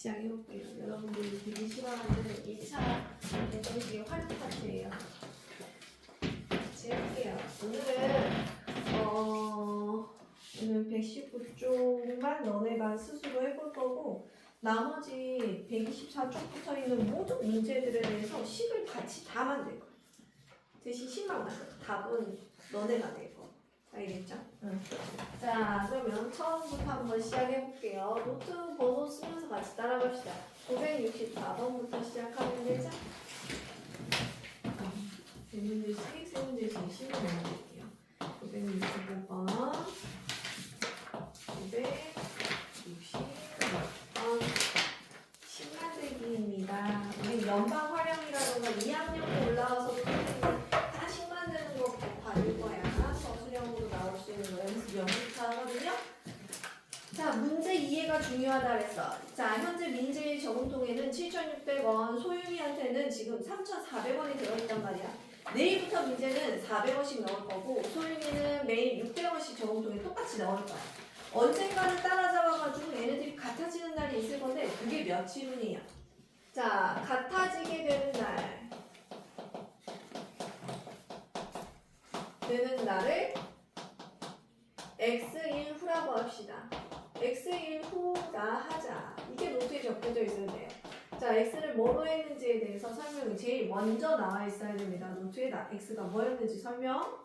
시작해볼게요. 여러분들이 되게 싫어하는 2차 개정식의 활용 파트예요. 같이 해볼게요. 오늘 119쪽만 너네가 스스로 해볼 거고 나머지 124쪽부터 있는 모든 문제들에 대해서 식을 같이 다 만들 거야. 대신 식만 만들 거야. 답은 너네가 낼 거. 알겠죠? 응. 자, 그러면 처음부터 한번 시작해볼게요. 노트 번호 쓰면서 같이 따라갑시다. 964번부터 시작하면 되죠? 세 문제씩, 세 문제씩 식을 넣어볼게요. 965번, 960번, 식 만들기입니다. 우리 연방 활용이라던가 2학년 올라와서도 다 식 만드는 거 봐줄 거야. 서술형으로 나올 수 있는 거 연습차 하거든요. 자, 문제 이해가 중요하다 그랬어. 자, 현재 민재의 저금통에는 7,600원, 소윤이한테는 지금 3,400원이 들어있단 말이야. 내일부터 민재는 400원씩 넣을 거고 소윤이는 매일 600원씩 저금통에 똑같이 넣을 거야. 언젠가는 따라잡아가지고 얘네들이 같아지는 날이 있을 건데 그게 며칠이에요. 자, 같아지게 되는 날을 X일 후라고 합시다. X일 후다 하자. 이게 노트에 적혀져 있어야 돼요. 자, X를 뭐로 했는지에 대해서 설명이 제일 먼저 나와 있어야 됩니다. 노트에 X가 뭐였는지 설명.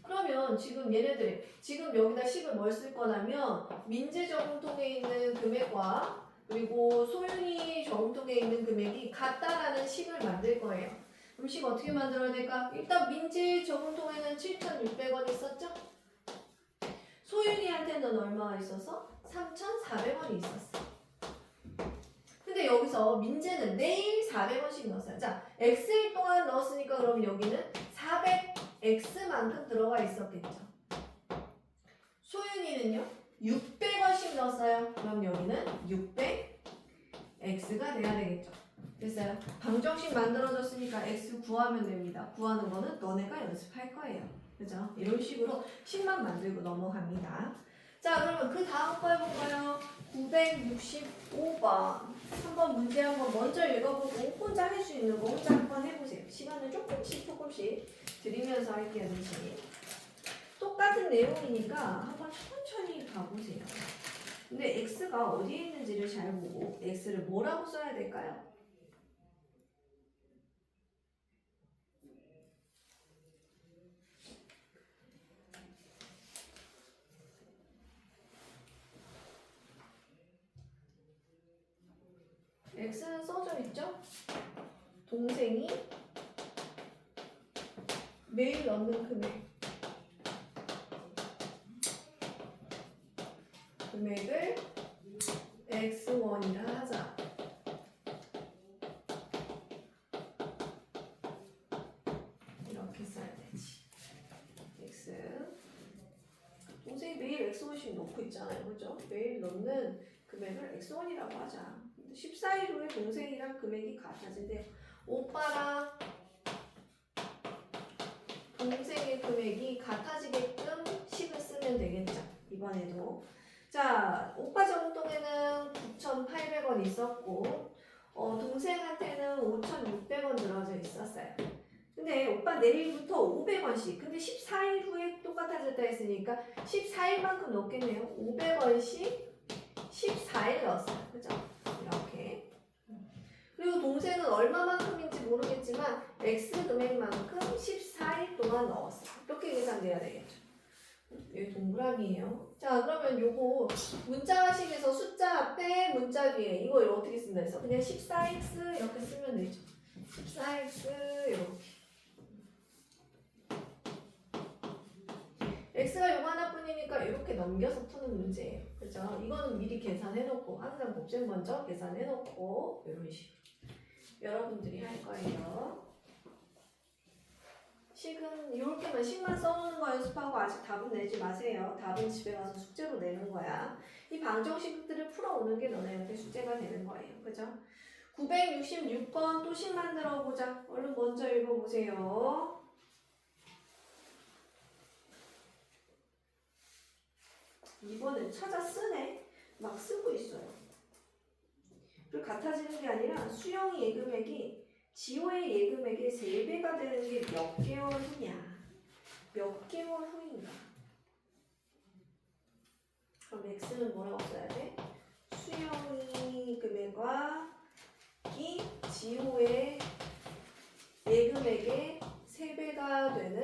그러면 지금 얘네들이 지금 여기다 식을 뭘 쓸 거냐면 민재 저금통에 있는 금액과 그리고 소윤이 저금통에 있는 금액이 같다라는 식을 만들 거예요. 그럼 식 어떻게 만들어야 될까? 일단 민재 저금통에는 7,600원 있었죠? 소윤이한테는 얼마가 있어서? 3,400원이 있었어. 근데 여기서 민재는 매일 400원씩 넣었어요. 자, X일 동안 넣었으니까 그럼 여기는 400X만큼 들어가 있었겠죠. 소윤이는요? 600원씩 넣었어요. 그럼 여기는 600X가 돼야 되겠죠. 됐어요? 방정식 만들어졌으니까 X 구하면 됩니다. 구하는 거는 너네가 연습할 거예요. 그죠? 이런 식으로 식만 만들고 넘어갑니다. 자, 그러면 그 다음 거 해볼까요? 965번. 한번 문제 한번 먼저 읽어보고 혼자 할 수 있는 거 혼자 한번 해보세요. 시간을 조금씩 드리면서 할게요. 대신. 똑같은 내용이니까 한번 천천히 가보세요. 근데 X가 어디에 있는지를 잘 보고 X를 뭐라고 써야 될까요? X는 써져 있죠? 동생이 매일 넣는 금액을 X1이라 하자. 이렇게 써야 되지. X. 동생이 매일 X1씩 넣고 있잖아요. 그죠? 매일 넣는 금액을 X1이라고 하자. 14일 후에 동생이랑 금액이 같아진대요. 오빠랑 동생의 금액이 같아지게끔 식을 쓰면 되겠죠. 이번에도. 자, 오빠 저금통에는 9,800원 있었고 동생한테는 5,600원 들어져 있었어요. 근데 오빠 내일부터 500원씩. 근데 14일 후에 똑같아졌다 했으니까 14일만큼 넣겠네요. 500원씩 14일 넣었어요. 그죠? 이렇게. 그리고 동생은 얼마만큼인지 모르겠지만 X 금액만큼 14일 동안 넣었어요. 이렇게 계산돼야 되겠죠. 여기 동그라미예요. 자, 그러면 요거 문자식에서 숫자 앞에 문자 뒤에 이거 어떻게 쓴다 해서 그냥 14X 이렇게 쓰면 되죠. 14X 이렇게. X가 요거 하나뿐이니까 이렇게 넘겨서 푸는 문제예요. 그죠? 이거는 미리 계산해놓고 항상 곱셈 먼저 계산해놓고 이런 식으로 여러분들이 할 거예요. 식은 이렇게만 식만 써놓는 거 연습하고 아직 답은 내지 마세요. 답은 집에 가서 숙제로 내는 거야. 이 방정식들을 풀어오는 게 너네한테 숙제가 되는 거예요. 그죠? 966번 또 식 만들어 보자. 얼른 먼저 읽어보세요. 이번엔 찾아 쓰네. 막 쓰고 있어요. 그리고 같아지는 게 아니라 수영이 예금액이 지호의 예금액의 3배가 되는 게 몇 개월 후냐? 몇 개월 후인가? 그럼 x는 뭐라고 써야 돼? 수영이 금액과 이 지호의 예금액의 3배가 되는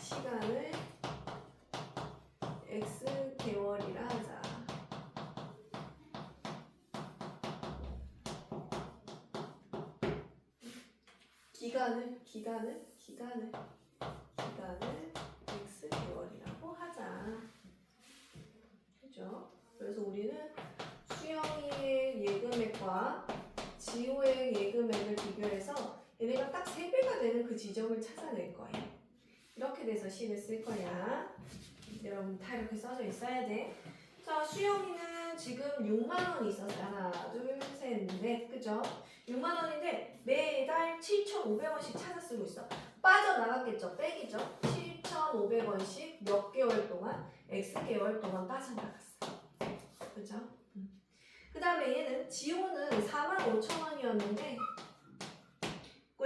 시간을 x 개월이라 하자. 기간을 x 개월이라고 하자. 그죠? 그래서 우리는 수영이의 예금액과 지호의 예금액을 비교해서 얘네가 딱 3배가 되는 그 지점을 찾아낼 거예요. 이렇게 돼서 식을 쓸 거야. 여러분 다 이렇게 써져 있어야 돼. 자, 수영이는 지금 6만 원이 있었어요. 하나, 둘, 셋, 넷. 그죠? 6만 원인데 매달 7,500원씩 찾아 쓰고 있어. 빠져나갔겠죠? 빼기죠? 7,500원씩 몇 개월 동안? X개월 동안 빠져나갔어. 그죠? 그 다음에 얘는 지호는 45,000원이었는데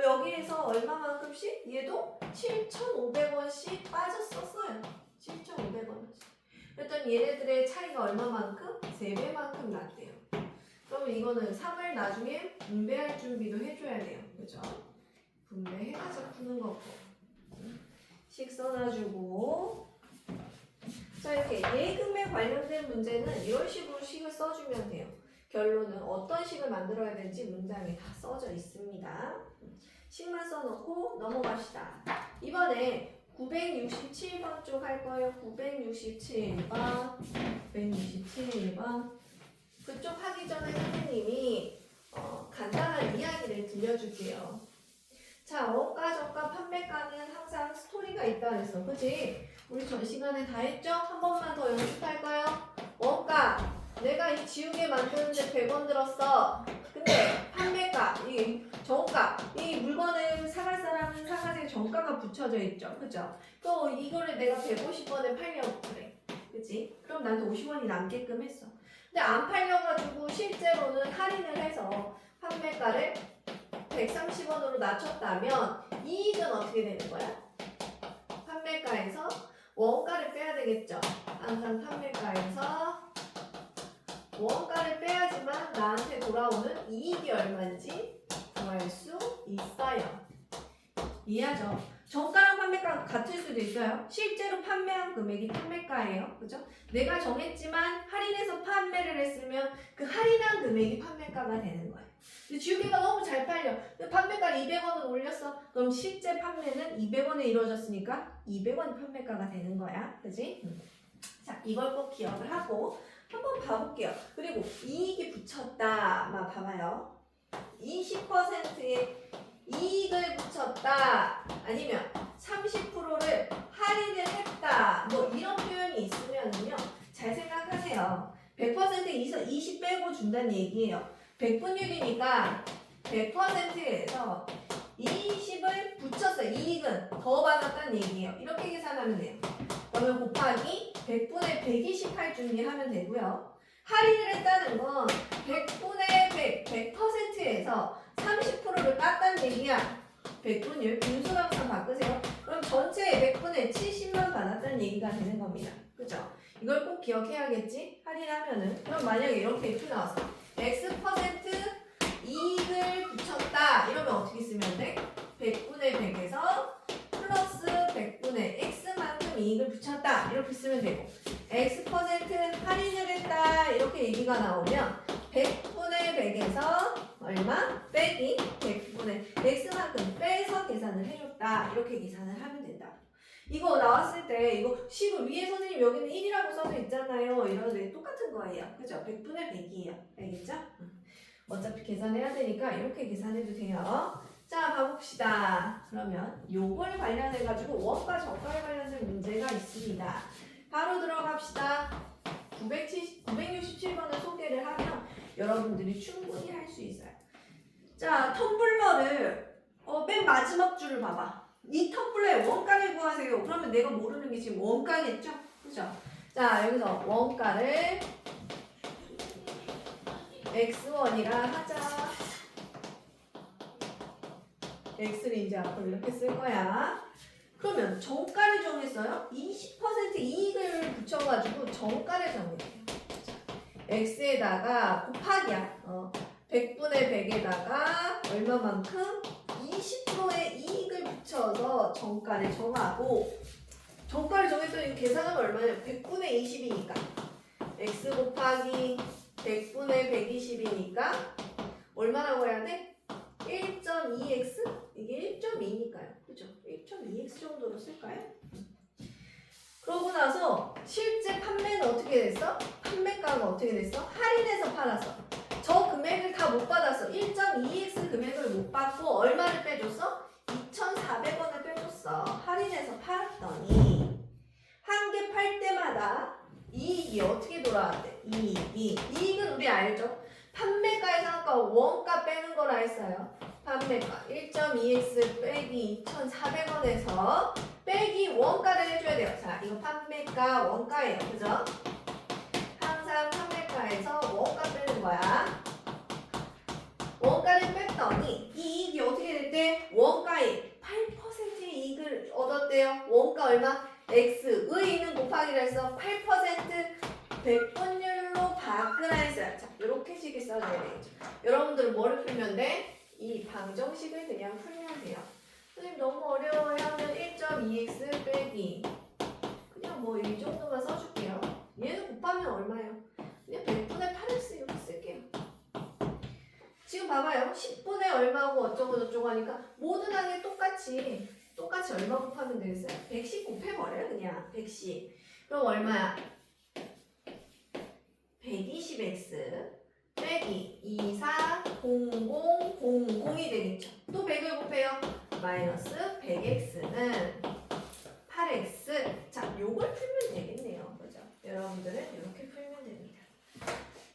여기에서 얼마만큼씩? 얘도 7,500원씩 빠졌었어요. 7,500원씩. 그랬더니 얘네들의 차이가 얼마만큼? 3배만큼 났대요. 그러면 이거는 3을 나중에 분배할 준비도 해줘야 돼요. 그죠? 분배해가지고 푸는 거고. 식 써놔주고. 자, 이렇게 예금에 관련된 문제는 이런 식으로 식을 써주면 돼요. 결론은 어떤 식을 만들어야 되는지 문장에 다 써져 있습니다. 식만 써놓고 넘어갑시다. 이번에 967번 쪽 할 거예요. 967번. 967번. 그쪽 하기 전에 선생님이 간단한 이야기를 들려줄게요. 자, 원가, 저가, 판매가는 항상 스토리가 있다 그랬어. 그치? 우리 전 시간에 다 했죠? 한 번만 더 연습할까요? 원가. 내가 이 지우개 만드는데 100원 들었어. 근데 판매가, 이 정가, 이 물건을 사갈 사람은 사가지고 정가가 붙여져 있죠. 그죠? 또 이거를 내가 150원에 팔려고 그래. 그치? 그럼 나한테 50원이 남게끔 했어. 근데 안 팔려가지고 실제로는 할인을 해서 판매가를 130원으로 낮췄다면 이익은 어떻게 되는 거야? 판매가에서 원가를 빼야 되겠죠. 항상 판매가에서 원가를 빼야지만 나한테 돌아오는 이익이 얼마인지 구할 수 있어요. 이해하죠? 정가랑 판매가 같을 수도 있어요. 실제로 판매한 금액이 판매가예요. 그죠? 내가 정했지만 할인해서 판매를 했으면 그 할인한 금액이 판매가가 되는 거예요. 근데 지우개가 너무 잘 팔려. 판매가를 200원을 올렸어. 그럼 실제 판매는 200원에 이루어졌으니까 200원이 판매가가 되는 거야. 그지? 자, 이걸 꼭 기억을 하고 한번 봐볼게요. 그리고 이익이 붙였다. 막 봐봐요. 20%의 이익을 붙였다. 아니면 30%를 할인을 했다. 뭐 이런 표현이 있으면요. 잘 생각하세요. 100%에서 20 빼고 준다는 얘기예요. 100분율이니까 100%에서 20을 붙였어요. 이익은 더 받았다는 얘기예요. 이렇게 계산하면 돼요. 그러면 곱하기 100분의 120 할 준비하면 되고요. 할인을 했다는 건 100분의 100, 100%에서 30%를 땄다는 얘기야. 100분율, 분수 항상 바꾸세요. 그럼 전체 100분의 70만 받았다는 얘기가 되는 겁니다. 그죠? 이걸 꼭 기억해야겠지? 할인하면은. 그럼 만약에 이렇게 F 나왔어. X% 이익을 붙였다. 이러면 어떻게 쓰면 돼? 100분의 100에서 플러스 100분의 X만큼 이익을 붙였다. 이렇게 쓰면 되고. X% 할인을 했다. 이렇게 얘기가 나오면 100분의 100에서 얼마? 빼기 100분의 X만큼 빼서 계산을 해줬다. 이렇게 계산을 하면 된다. 이거 나왔을 때 이거 식을 위에 선생님 여기는 1이라고 써져 있잖아요. 이러는데 똑같은 거예요. 그죠? 100분의 100이에요. 알겠죠? 어차피 계산해야 되니까 이렇게 계산해도 돼요. 자, 봐봅시다. 그러면 요걸 관련해가지고 원가 저가에 관련된 문제가 있습니다. 바로 들어갑시다. 967번을 소개를 하면 여러분들이 충분히 할 수 있어요. 자, 텀블러를 맨 마지막 줄을 봐봐. 이 텀블러의 원가를 구하세요. 그러면 내가 모르는 게 지금 원가겠죠? 그죠? 자, 여기서 원가를 x1이라 하자. x를 이제 앞으로 이렇게 쓸 거야. 그러면 정가를 정했어요. 20% 이익을 붙여가지고 정가를 정해요. x에다가 곱하기야. 100분의 100에다가 얼마만큼? 20%의 이익을 붙여서 정가를 정하고, 정가를 정했더니 계산하면 얼마냐? 100분의 20이니까 x 곱하기 100분의 120이니까 얼마라고 해야 돼? 1.2x? 이게 1.2니까요. 그죠? 1.2x 정도로 쓸까요? 그러고 나서 실제 판매는 어떻게 됐어? 판매가가 어떻게 됐어? 할인해서 팔았어. 저 금액을 다 못 받았어. 1.2x 금액을 못 받고 얼마를 빼줬어? 2,400원을 빼줬어. 할인해서 팔았더니 한 개 팔 때마다 이익이 어떻게 돌아왔대? 이익은 우리 알죠? 판매가의 상한가 원가 빼는 거라 했어요. 판매가 1.2x 빼기 2,400원에서 빼기 원가를 해줘야 돼요. 자, 이거 판매가 원가예요. 그죠? 항상 판매가에서 원가 빼는 거야. 원가를 뺐더니 이 이익이 어떻게 됐대? 원가의 8%의 이익을 얻었대요. 원가 얼마? x의 있는 곱하기를 해서 8% 백분율로 바꾸라 했어요. 자, 이렇게 식을 써줘야 되겠죠. 여러분들은 뭐를 풀면 돼? 이 방정식을 그냥 풀면 돼요. 선생님 너무 어려워요 하면 1.2x 빼기 그냥 뭐 이 정도만 써줄게요. 얘는 곱하면 얼마예요? 그냥 100분의 8x 이렇게 쓸게요. 지금 봐봐요. 10분의 얼마고 어쩌고 저쩌고 하니까 모든 항에 똑같이 얼마 곱하면 되겠어요? 110 곱해버려요. 그냥 110. 그럼 얼마야? 120x 빼기 24, 00, 00이 되겠죠. 또 100을 곱해요. 마이너스 100x는 8x. 자, 요걸 풀면 되겠네요. 그죠? 여러분들은 이렇게 풀면 됩니다.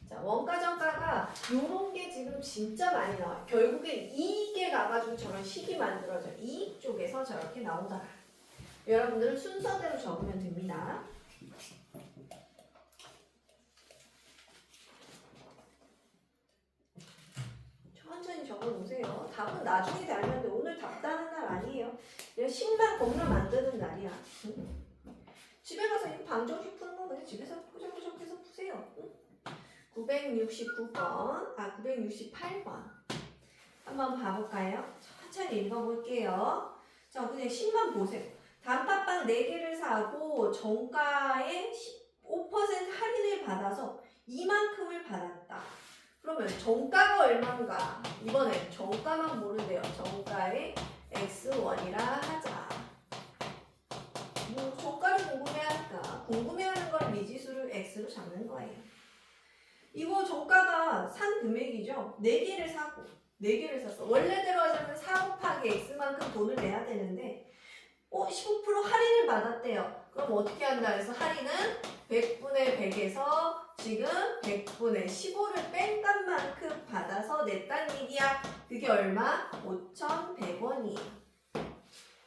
자, 원가 정가가 요런 게 지금 진짜 많이 나와요. 결국엔 이익에 가가지고 저런 식이 만들어져요. 이익 쪽에서 저렇게 나오더라. 여러분들은 순서대로 적으면 됩니다. 천천히 적어놓으세요. 답은 나중에 달면 오늘 답 따는 날 아니에요. 그냥 식만 겁나 만드는 날이야. 집에 가서 이 방정식 푸는 거 그냥 집에서 포장포장해서 푸세요. 969번, 968번. 한번 봐볼까요? 천천히 읽어볼게요. 자, 그냥 식만 보세요. 단팥빵 4개를 사고 정가에 15% 할인을 받아서 이만큼을 받았다. 그러면 정가가 얼마인가? 이번엔 정가만 모르대요. 정가의 x1이라 하자. 뭐 정가를 궁금해하니까 궁금해하는 걸 미지수를 x로 잡는 거예요. 이거 정가가 산 금액이죠. 4개를 사고 4개를 샀어. 원래대로 하자면 4 곱하기 x만큼 돈을 내야 되는데 15% 할인을 받았대요. 그럼 어떻게 한다 해서 할인은 100분의 100에서 지금 100분의 15를 뺀 값만큼 받아서 냈단 얘기야. 그게 얼마? 5,100원이에요.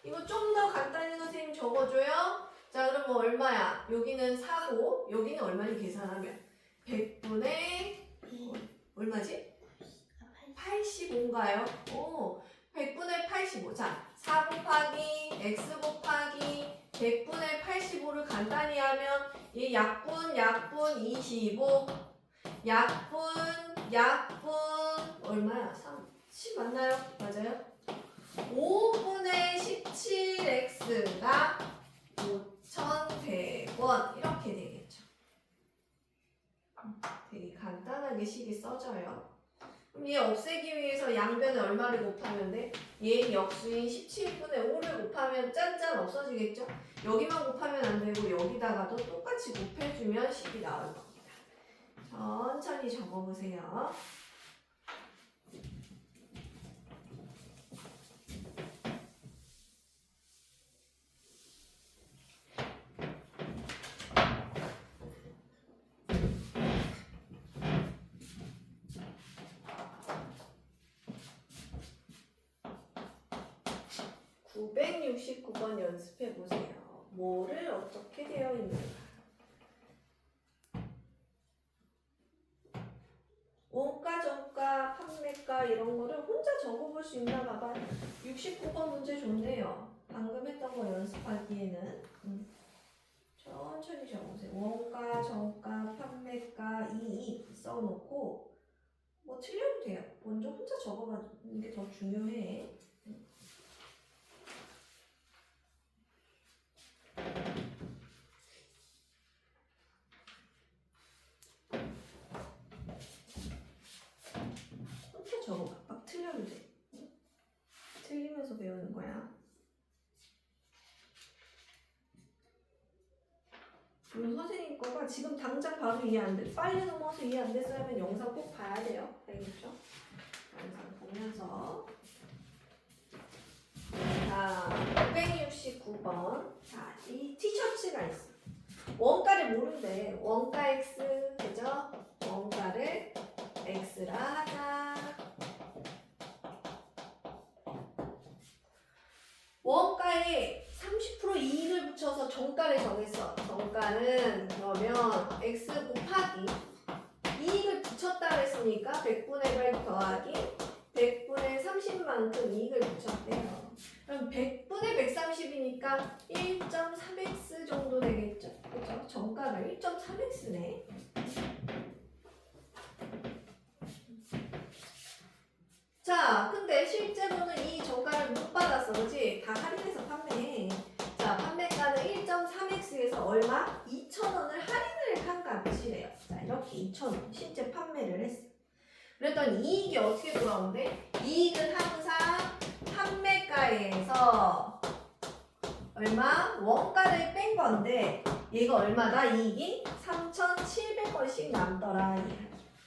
이거 좀 더 간단히 선생님 적어줘요. 자, 그러면 얼마야? 여기는 4고 여기는 얼마니 계산하면 100분의 얼마지? 85인가요? 100분의 85. 자, 4 곱하기 x 곱하기 100분의 85를 간단히 하면 이 약분 25 약분 얼마야? 10 맞나요? 맞아요? 5분의 17x가 5,100원 이렇게 되겠죠. 되게 간단하게 식이 써져요. 그럼 얘 없애기 위해서 양변에 얼마를 곱하면 돼? 얘 역수인 17분의 5를 곱하면 짠짠 없어지겠죠? 여기만 곱하면 안 되고 여기다가도 똑같이 곱해주면 식이 나올 겁니다. 천천히 적어보세요. (969번) 연습해 보세요. 뭐를 어떻게 되어 있는가? 69번 문제 좋네요. 방금 했던 거 연습하기에는 천천히 적어보세요. 원가, 정가, 판매가, 이익 써놓고 뭐 틀려도 돼요. 먼저 혼자 적어가는 게 더 중요해. 혼자 적어봐. 막 틀려도 돼. 틀리면서 배우는 거야. 물론 선생님 거가 지금 당장 바로 이해 안 돼. 빨리 넘어서 이해 안 됐어요 하면 영상 꼭 봐야 돼요. 알겠죠? 영상 보면서. 자, 969번. 자, 이 티셔츠가 있어. 원가를 모른대. 원가 X, 그죠? 원가를 X라 하자. 원가에 30% 이익을 붙여서 정가를 정했어. 정가는 그러면 X 곱하기 이익을 붙였다 그랬으니까 100분의 100 더하기 100분의 30만큼 이익을 붙였대요. 그럼 100분의 130이니까 1.3x 정도 되겠죠? 그죠? 정가가 1.3x네. 자, 근데 실제로는 이 정가를 못 받았어. 그지? 다 할인해서 판매해. 자, 판매가는 1.3x에서 얼마? 2,000원을 할인을 한 값이래요. 자, 이렇게 2,000원. 실제 판매를 했어. 그랬더니 이익이 어떻게 돌아오는데? 이익은 항상 판매가에서 얼마? 원가를 뺀 건데 얘가 얼마다? 이익이 3,700원씩 남더라.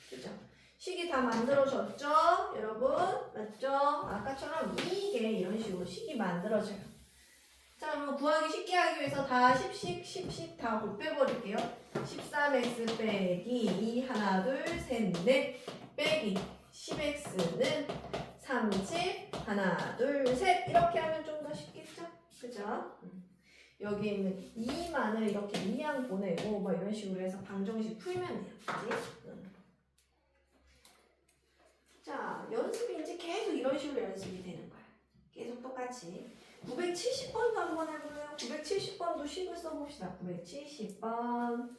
그죠? 식이 다 만들어졌죠? 여러분? 맞죠? 아까처럼 이익에 이런 식으로 식이 만들어져요. 자, 그럼 구하기 쉽게 하기 위해서 다 10씩 다 곱해버릴게요. 13x 빼기 2 하나 둘 셋 넷 빼기 10x는 30 하나 둘 셋 이렇게 하면 좀 더 쉽겠죠? 그죠? 여기 있는 2만을 이렇게 2항 보내고 뭐 이런 식으로 해서 방정식 풀면 돼요. 그치? 자, 연습이 이제 계속 이런 식으로 연습이 되는 거야. 계속 똑같이. 970번도 한번 해볼래요? 970번도 식을 써봅시다. 970번.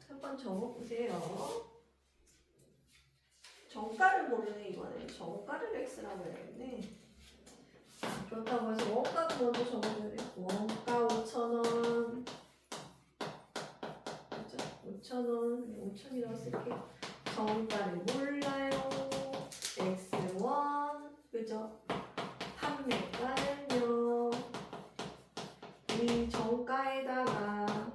한번 적어보세요. 정가를 모르네 이번에. 정가를 X라고 해야겠네. 그렇다고 해서 원가도 먼저 적어줘야 돼. 원가 5,000원. 그죠? 5,000원. 5,000이라고 쓸게요. 정가를 몰라요. X1. 그죠? 판매가는요. 이 정가에다가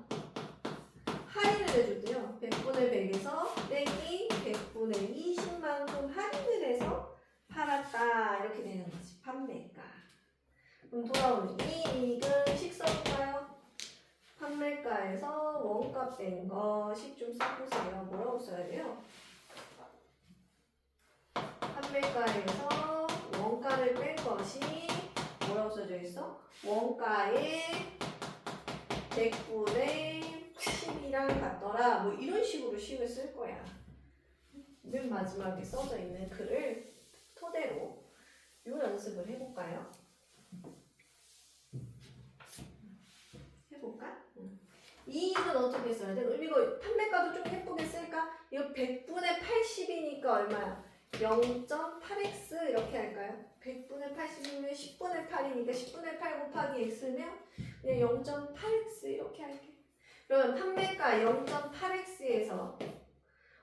할인을 해줬대요. 100분의 100에서 빼기 100분의 20만큼 할인을 해서 팔았다. 이렇게 되는 거지. 판매가. 그럼 돌아오는 이익은 식 써볼까요? 판매가에서 원가 뺀 거 식 좀 써보세요. 뭐라고 써야 돼요? 판매가에서 원가를 뺀 것이 뭐라고 써져 있어? 원가의 100분의 10이랑 같더라. 뭐 이런 식으로 식을 쓸 거야. 맨 마지막에 써져 있는 글을 토대로 이 연습을 해볼까요? 해볼까? 이익은 어떻게 써야 돼? 이거 판매가도 좀 예쁘게 쓸까? 이거 100분의 80이니까 얼마야? 0.8x 이렇게 할까요? 100분의 80이면 10분의 8이니까 10분의 8 곱하기 x면 그냥 0.8x 이렇게 할게. 그러면 판매가 0.8x에서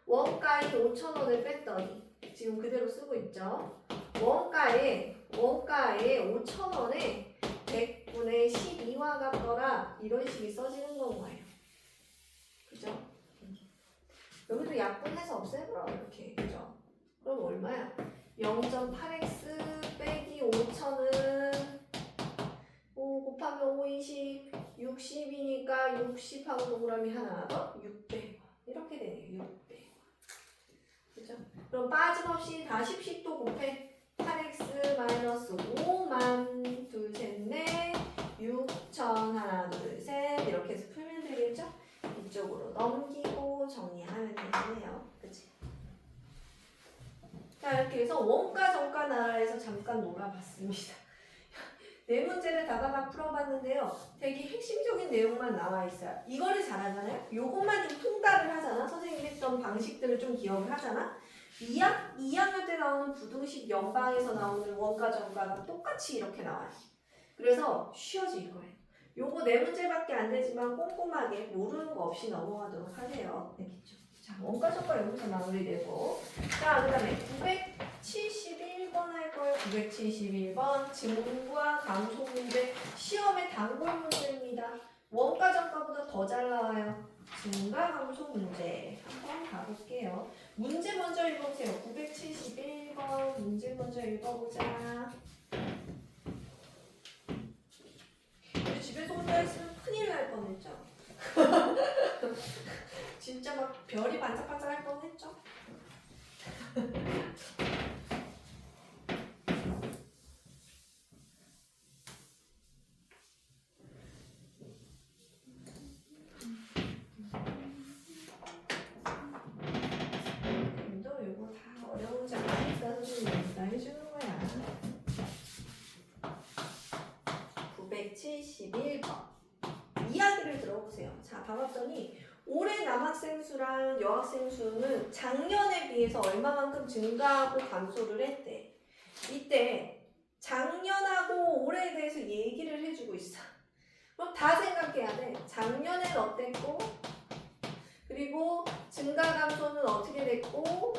원가인 5,000원을 뺐더니 지금 그대로 쓰고 있죠. 원가에 5,000원에 100분의 12와 같더라. 이런 식이 써지는 건 거예요. 그죠? 여기도 약분해서 없애버려 이렇게. 그죠? 그럼 얼마야? 0.8x 빼기 5,000은 5 곱하면 5, 20, 60이니까 60하고 동그라미 하나 더 600원. 이렇게 되네요. 600원. 그죠? 그럼 빠짐없이 다 10씩 또 곱해. 8x 마이너스 5만 둘, 셋, 넷 6천 하나, 둘, 셋 이렇게 해서 풀면 되겠죠? 이쪽으로 넘기고 정리하면 되겠네요. 그치? 자, 이렇게 해서 원가 정가 나라에서 잠깐 놀아봤습니다. 네 문제를 다다닥 풀어봤는데요. 되게 핵심적인 내용만 나와 있어요. 이거를 잘하잖아요. 요것만 좀 통달을 하잖아. 선생님이 했던 방식들을 좀 기억을 하잖아. 2학년 때 나오는 부등식 연방에서 나오는 원가 정가가 똑같이 이렇게 나와요. 그래서 쉬워질 거예요. 요거 네 문제밖에 안 되지만 꼼꼼하게 모르는 거 없이 넘어가도록 하세요. 알겠죠? 자, 원가 정가 여기서 마무리되고, 자, 그 다음에 971번 할 거예요. 971번 증과 감소 문제, 시험의 단골 문제입니다. 원가 정가보다 더 잘 나와요. 증가 감소 문제 한번 가볼게요. 문제 먼저 읽어보세요. 971번 문제 먼저 읽어보자. 집에서 혼자 했으면 큰일 날 뻔했죠. 진짜 막 별이 반짝반짝할 뻔했죠. 너 이거 다 어려우지 않으니까 선생님이 다 해주는 거야. 971번 이야기를 들어보세요. 자, 봐봤더니 올해 남학생 수랑 여학생 수는 작년에 비해서 얼마만큼 증가하고 감소를 했대. 이때 작년하고 올해에 대해서 얘기를 해주고 있어. 그럼 다 생각해야 돼. 작년엔 어땠고, 그리고 증가 감소는 어떻게 됐고,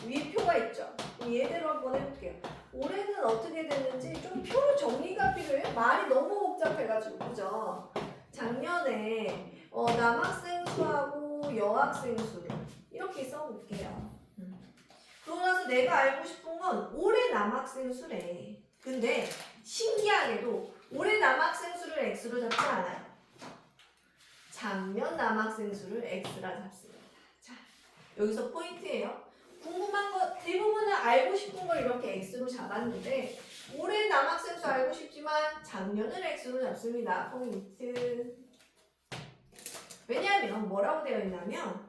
위에 표가 있죠. 얘대로 한번 해볼게요. 올해는 어떻게 됐는지 좀 표로 정리가 필요해요. 말이 너무 복잡해가지고, 그죠? 작년에 남학생 수하고 여학생 수를 이렇게 써볼게요. 그러고 나서 내가 알고 싶은 건 올해 남학생 수래. 근데 신기하게도 올해 남학생 수를 x로 잡지 않아요. 작년 남학생 수를 x라 잡습니다. 자, 여기서 포인트예요. 궁금한 거 대부분은 알고 싶은 걸 이렇게 x로 잡았는데 올해 남학생 수 알고 싶지만 작년을 x로 잡습니다. 포인트. 왜냐하면 뭐라고 되어 있냐면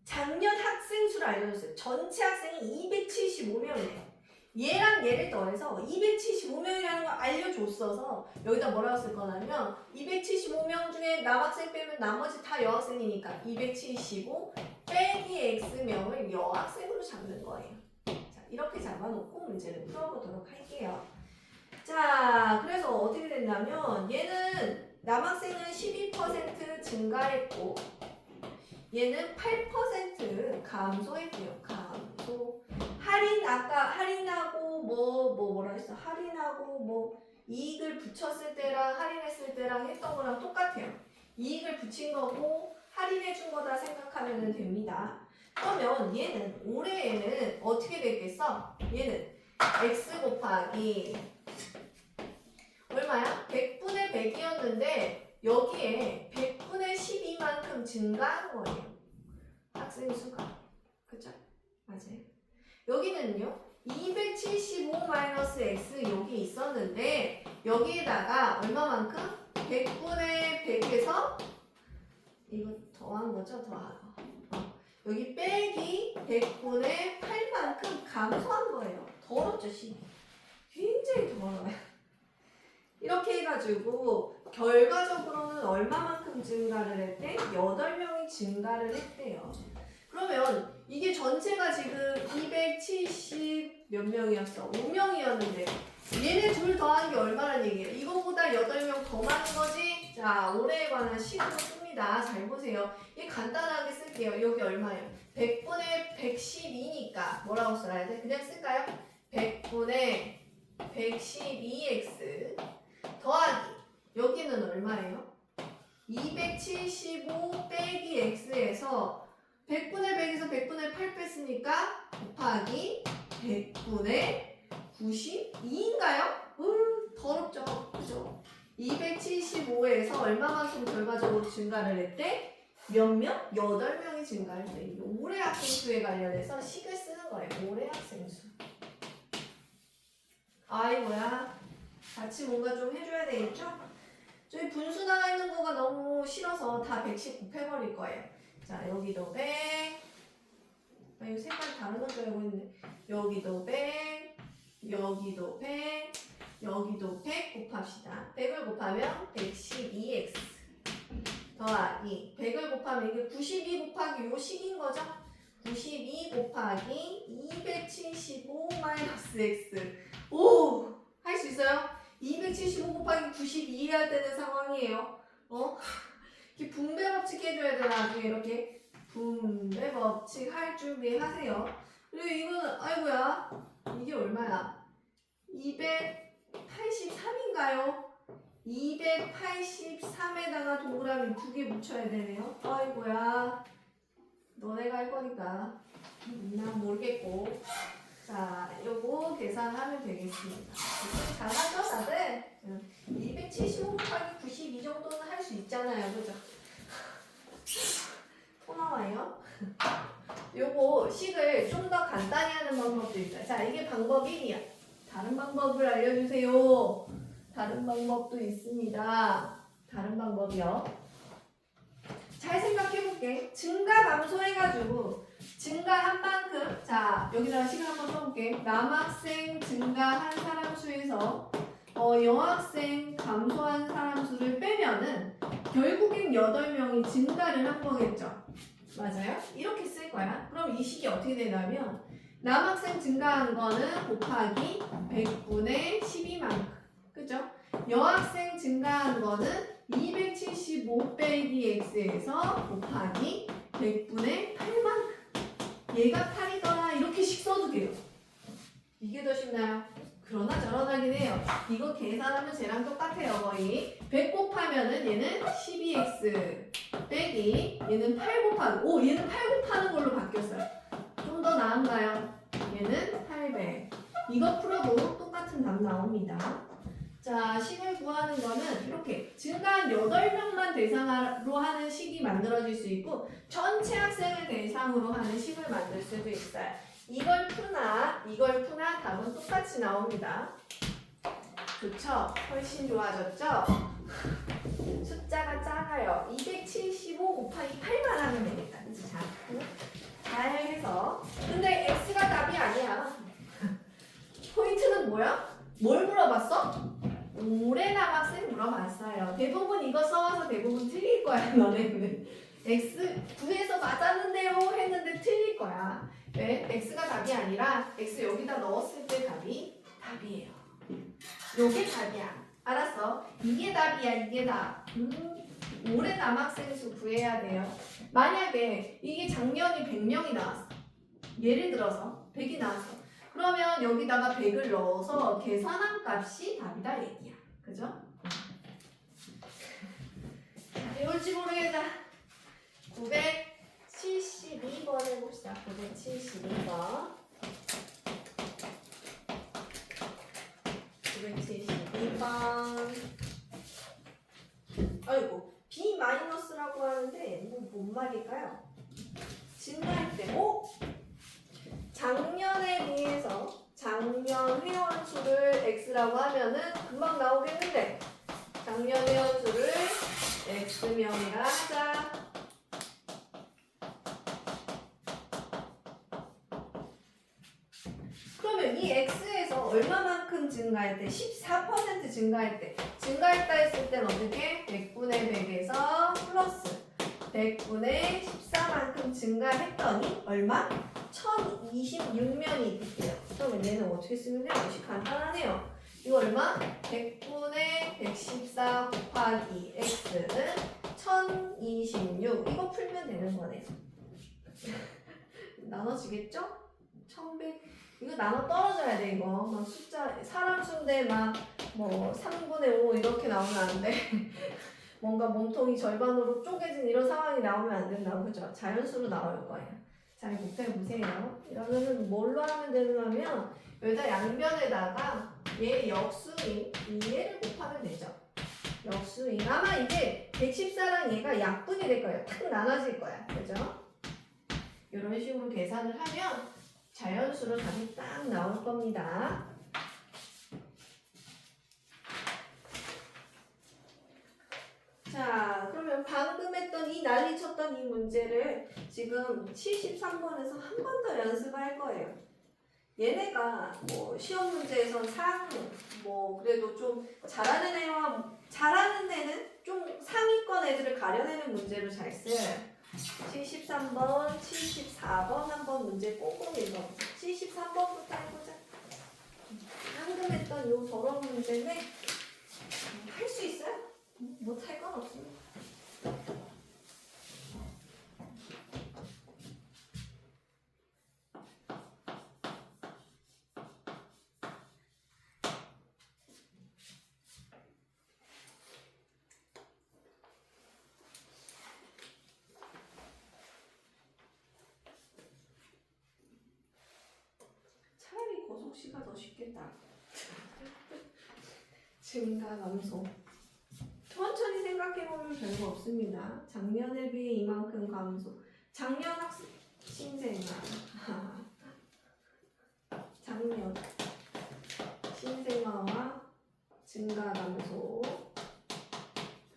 작년 학생 수를 알려줬어요. 전체 학생이 275명이에요. 얘랑 얘를 더해서 275명이라는 걸 알려줬어서 여기다 뭐라고 쓸 거냐면 275명 중에 남학생 빼면 나머지 다 여학생이니까 275 빼기 x명을 여학생으로 잡는 거예요. 자, 이렇게 잡아놓고 문제를 풀어보도록 할게요. 자, 그래서 어떻게 됐냐면 얘는 남학생은 12% 증가했고 얘는 8% 감소했고요. 감소. 아까 할인하고 뭐라 했어? 할인하고 뭐 이익을 붙였을 때랑 할인했을 때랑 했던 거랑 똑같아요. 이익을 붙인 거고 할인해 준 거다 생각하면 됩니다. 그러면 얘는 올해에는 어떻게 됐겠어? 얘는 x 곱하기 얼마야? 100분의 100이었는데 여기에 100분의 12만큼 증가한 거예요. 학생 수가. 그쵸? 맞아요. 여기는요. 275-x 여기 있었는데 여기에다가 얼마만큼? 100분의 100에서 이거 더한 거죠? 더한 거. 여기 빼기 100분의 8만큼 감소한 거예요. 더럽죠, 12. 굉장히 더러워요. 이렇게 해가지고 결과적으로는 얼마만큼 증가를 했대? 8명이 증가를 했대요. 그러면 이게 전체가 지금 270 몇 명이었어? 5명이었는데 얘네 둘 더한 게 얼마란 얘기예요? 이거보다 8명 더 많은 거지? 자, 올해에 관한 식으로 씁니다. 잘 보세요. 얘 간단하게 쓸게요. 여기 얼마예요? 100분의 112니까 뭐라고 써야 돼? 그냥 쓸까요? 100분의 112x 더하기 여기는 얼마예요? 275 빼기 x에서 100분의 100에서 100분의 8 뺐으니까 곱하기 100분의 92인가요? 더럽죠? 그죠? 275에서 얼마만큼 결과적으로 증가를 했대? 몇 명? 8명이 증가를 했대. 올해 학생 수에 관련해서 식을 쓰는 거예요. 올해 학생 수. 아이고야. 같이 뭔가 좀 해줘야 되겠죠? 저희 분수 나와 있는 거가 너무 싫어서 다 100씩 곱해버릴 거예요. 자, 여기도 100. 아, 이거 색깔 다른 건 줄 알고 있는데. 여기도 100. 여기도 100. 여기도 100 곱합시다. 100을 곱하면 112x. 더하기 100을 곱하면 이게 92 곱하기 요 식인 거죠? 92 곱하기 275 마이너스 x. 오! 할 수 있어요? 275 곱하기 92 해야 되는 상황이에요. 이렇게 분배 법칙 해줘야 돼. 나중에 이렇게 분배 법칙 할 준비하세요. 그리고 이거는 아이고야. 이게 얼마야? 283인가요? 283에다가 동그라미 2개 붙여야 되네요. 아이고야. 너네가 할 거니까 난 모르겠고. 자, 요거 계산하면 되겠습니다. 잘하죠, 다들? 275 곱하기 92 정도는 할 수 있잖아요, 그죠? 또 나와요. 요거 식을 좀 더 간단히 하는 방법도 있어요. 자, 이게 방법 1이야. 다른 방법을 알려주세요. 다른 방법도 있습니다. 다른 방법이요. 잘 생각해볼게. 증가 감소해가지고 증가한 만큼, 자 여기다가 식을 한번 써볼게. 남학생 증가한 사람 수에서 여학생 감소한 사람 수를 빼면은 결국엔 8명이 증가를 한 거겠죠. 맞아요? 이렇게 쓸 거야. 그럼 이 식이 어떻게 되냐면 남학생 증가한 거는 곱하기 100분의 12만큼. 그죠? 여학생 증가한 거는 275 빼기 x에서 곱하기 100분의 8만큼. 얘가 8이더라. 이렇게씩 써도 돼요. 이게 더 쉽나요? 그러나 저러나긴 해요. 이거 계산하면 쟤랑 똑같아요. 거의 100 곱하면은 얘는 12x 빼기 얘는 8 곱하기 얘는 8 곱하는 걸로 바뀌었어요. 좀 더 나은가요? 얘는 800. 이거 풀어도 똑같은 답 나옵니다. 자, 식을 구하는 거는 이렇게 증가한 8명만 대상으로 하는 식이 만들어질 수 있고 전체 학생을 대상으로 하는 식을 만들 수도 있어요. 이걸 푸나 답은 똑같이 나옵니다. 좋죠? 훨씬 좋아졌죠? 숫자가 작아요. 275 곱하기 8만 하면 되겠다. 그치? 자, 잘 해서. 근데 x가 답이 아니야. 포인트는 뭐야? 뭘 물어봤어? 올해 남학생 물어봤어요. 대부분 이거 써와서 대부분 틀릴 거야. 너네는 x 9에서 맞았는데요 했는데 틀릴 거야. 왜? x가 답이 아니라 x 여기다 넣었을 때 답이에요. 요게 답이야. 알았어? 이게 답이야. 이게 답. 올해 남학생 수 구해야 돼요. 만약에 이게 작년이 100명이 나왔어. 예를 들어서 100이 나왔어. 그러면 여기다가 100을 넣어서 계산한 값이 답이다 얘기야. 그죠? 배울지 모르겠다. 972번 해봅시다. 972번. 972번. 아이고, B-라고 하는데 뭔 말일까요? 증가할 때, 작년에 비해서 작년 회원 수를 x라고 하면은 금방 나오겠는데 작년 회원 수를 x명이라 하자. 그러면 이 x에서 얼마만큼 증가할 때? 14% 증가할 때. 증가했다 했을 땐 어떻게? 100분의 100에서 플러스 100분의 14만큼 증가했더니 얼마? 1026명이 있대요. 그러면 얘는 어떻게 쓰면 돼요? 역시 간단하네요. 이거 얼마? 100분의 114 곱하기 x는 1026. 이거 풀면 되는 거네요. 나눠지겠죠? 1100. 이거 나눠 떨어져야 돼, 이거. 막 숫자, 사람 수인데 막, 3분의 5 이렇게 나오면 안 돼. 뭔가 몸통이 절반으로 쪼개진 이런 상황이 나오면 안 된다고, 그죠? 자연수로 나올 거예요. 잘 곱해보세요. 이러면은 뭘로 하면 되냐면, 여기다 양변에다가 얘 역수인, 얘를 곱하면 되죠. 역수인. 아마 이게 114랑 얘가 약분이 될 거예요. 탁 나눠질 거야. 그죠? 이런 식으로 계산을 하면 자연수로 답이 딱 나올 겁니다. 자, 그러면 방금 했던 이 난리 쳤던 이 문제를 지금 73번에서 한 번 더 연습할 거예요. 얘네가 뭐 시험 문제에서 뭐 그래도 좀 잘하는 애와 잘하는 애는 좀 상위권 애들을 가려내는 문제로 잘 써요. 73번, 74번 한번 문제 꼼꼼히 읽어보자. 73번부터 해보자. 방금 했던 요 저런 문제는 할 수 있어요? 못할 건 없습니다. 차라리 고속시가 더 쉽겠다. 증가 감소. 천천히 생각해보면 별거 없습니다. 작년에 비해 이만큼 감소. 작년 신생아. 작년 신생아와 증가 감소.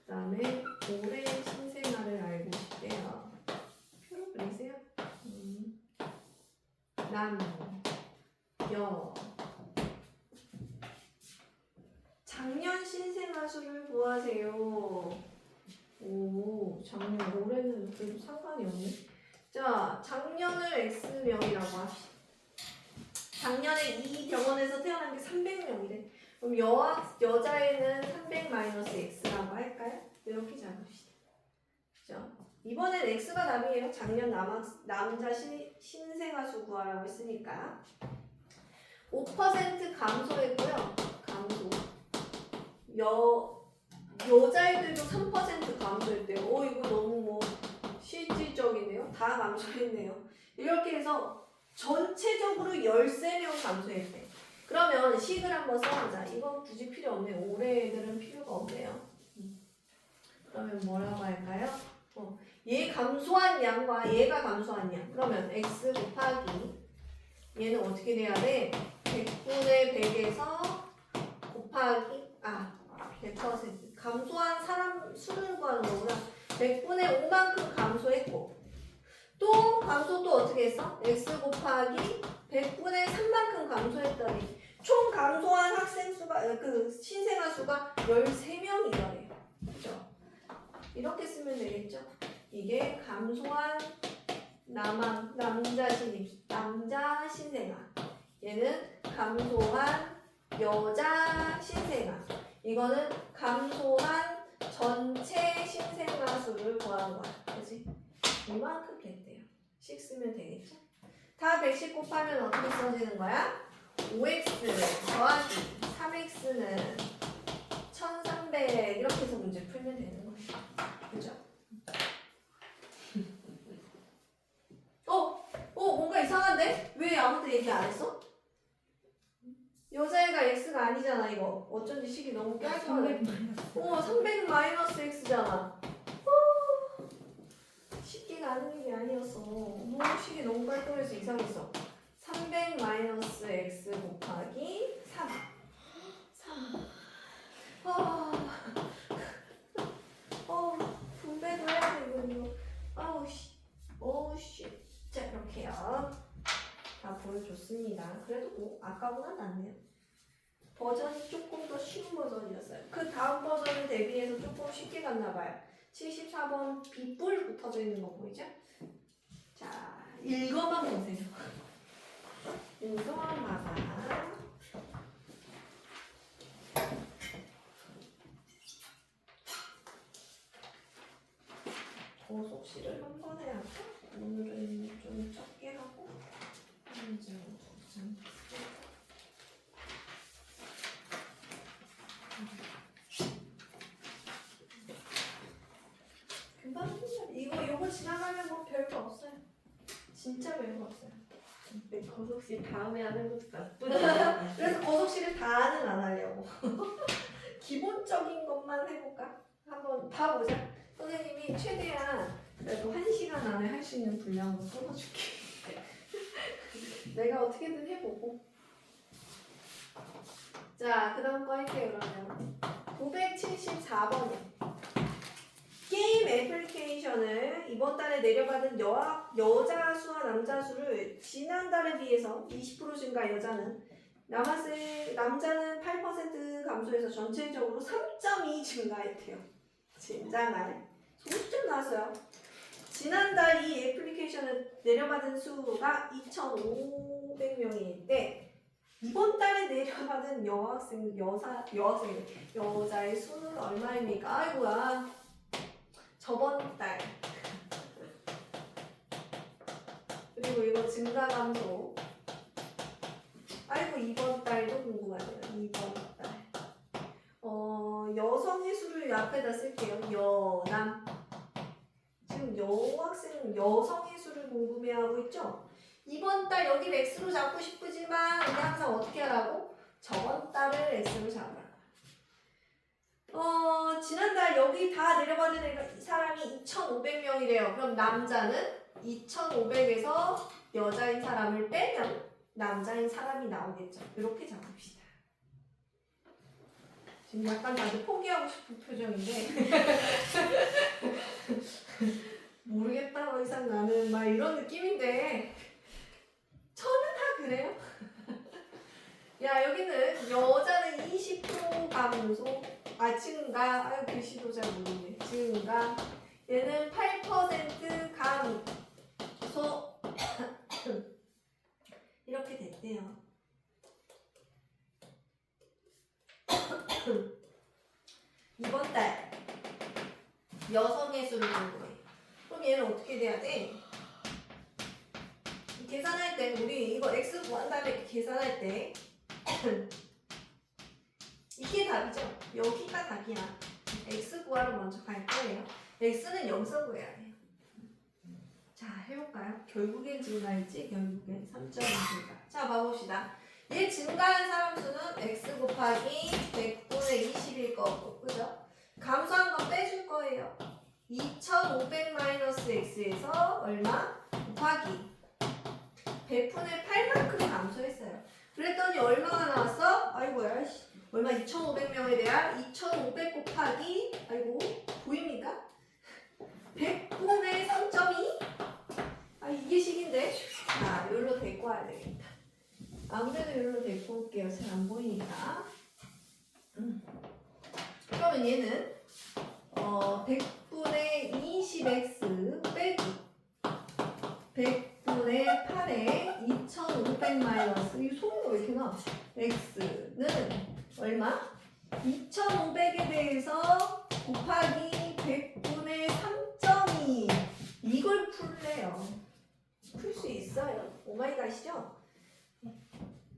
그 다음에 올해 신생아를 알고 싶대요. 표로 그리세요. 남, 여. 작년 신생아 수를 구하세요. 오, 작년, 올해는 그래도 상관이 없네. 자, 작년을 X명이라고 합시다. 작년에 이 병원에서 태어난 게 300명이래. 그럼 여자애는 300-X라고 할까요? 이렇게 잡읍시다. 그죠? 이번엔 X가 답이에요. 작년 남자 신생아 수 구하라고 했으니까. 5% 감소했고요. 감소. 여자애들도 3% 감소했대요. 이거 너무 뭐 실질적이네요. 다 감소했네요. 이렇게 해서 전체적으로 13명 감소했대. 그러면 식을 한번 써보자. 이건 굳이 필요 없네요. 올해 애들은 필요가 없네요. 그러면 뭐라고 할까요? 얘 감소한 양과 얘가 감소한 양. 그러면 x 곱하기 얘는 어떻게 돼야 돼? 100분의 100에서 곱하기 100% 감소한 사람 수를 구하는 거구나. 100분의 5만큼 감소했고 또 감소 또 어떻게 했어? x 곱하기 100분의 3만큼 감소했더니 총 감소한 학생 수가 그 신생아 수가 13명이더래요. 그죠? 이렇게 쓰면 되겠죠? 이게 감소한 남자 신생아. 얘는 감소한 여자 신생아. 이거는 감소한 전체 신생아 수를 구한 거야. 그치? 이만큼 됐대요. 식 쓰면 되겠죠? 다 110 곱하면 어떻게 써지는 거야? 5x 더하기 3x는 1300 이렇게 해서 문제 풀면 되는 거예요. 그죠? 뭔가 이상한데? 왜 아무도 얘기 안 했어? 여자애가 x가 아니잖아 이거. 어쩐지 식이 너무 깔끔하네. 300-x잖아. 쉽게 가는 일이 아니었어. 식이 너무 깔끔해서 이상했어. 300-x 곱하기 3. 분배도 해야 돼 이거. 자 이렇게요. 다 보여줬습니다. 그래도 뭐 아까보다 낫네요. 버전이 조금 더 쉬운 버전이었어요. 그 다음 버전을 대비해서 조금 쉽게 갔나봐요. 74번 빗불 붙어져 있는 거 보이죠? 자, 읽어만 보세요. 읽어만 봐봐. 고속시를 한 번에 할까? 오늘은 좀 적게 하고 한 장, 두 장. 금방 이거 지나가면 뭐 별거 없어요. 진짜 별거 없어요. 고속시 다음에 하는 것도 나쁘지 않아. 그래서 고속시를 다는 안 하려고. 기본적인 것만 해볼까? 한번 봐보자. 선생님이 최대한 그래도 1시간 안에 할 수 있는 분량으로 써줄게. 내가 어떻게든 해보고. 자, 그 다음 거 할게요, 그러면. 974번이요. 게임 애플리케이션을 이번 달에 내려받은 여자 수와 남자 수를 지난달에 비해서 20% 증가 여자는 남자는 8% 감소해서 전체적으로 3.2 증가했대요. 진짜나요? 소수점 나왔어요. 지난달 이 애플리케이션을 내려받은 수가 2,500명인데 이번 달에 내려받은 여자의 수는 얼마입니까? 아이고야. 저번 달. 그리고 이거 증가 감소. 아이고 이번 달도 궁금하네요. 이번 달. 여성의 수를 앞에다 쓸게요. 여남. 지금 여학생은 여성의 수를 궁금해하고 있죠? 이번 달 여기 X로 잡고 싶지만 우리 항상 어떻게 하라고? 저번 달을 X로 잡으라. 지난달 여기 다 내려받은 사람이 2,500명이래요. 그럼 남자는 2,500에서 여자인 사람을 빼면 남자인 사람이 나오겠죠. 이렇게 잡읍시다. 지금 약간 다들 포기하고 싶은 표정인데 모르겠다 더 이상 나는 막 이런 느낌인데 저는 다 그래요. 야 여기는 여자는 20% 감소 증가 글씨도 잘 모르네. 증가 얘는 8% 감소 이렇게 됐대요. 이번 달 여성의 수를 궁금해. 그럼 얘는 어떻게 돼야 돼? 계산할 때 우리 이거 x 구한 다음에 계산할 때 이게 답이죠. 여기가 답이야. x 구하러 먼저 갈 거예요. x는 여기서 구해야 돼요. 자 해볼까요? 결국엔 증가일지 결국엔 3.2 증가. 자 봐봅시다. 얘 증가한 사람 수는 x 곱하기 100분의 20일 거고 그죠? 감소한 건 빼줄 거예요. 2500 마이너스 x에서 얼마? 곱하기 100분의 8만큼 감소했어요. 그랬더니 얼마가 나왔어? 아이고야 얼마 2500명에 대한 2500 곱하기 아이고 보입니까? 100분의 3.2? 이게 식인데? 자 여기로 데리고 와야 되겠다. 아무래도 여기로 데리고 올게요. 잘 안 보이니까. 그러면 얘는 100분의 20x 빼기 100분의 8에 2500 마이너스 이 소리가 왜 이렇게 나? x는 얼마? 2500에 대해서 곱하기 100분의 3.2 이걸 풀래요. 풀 수 있어요. 오마이갓이죠?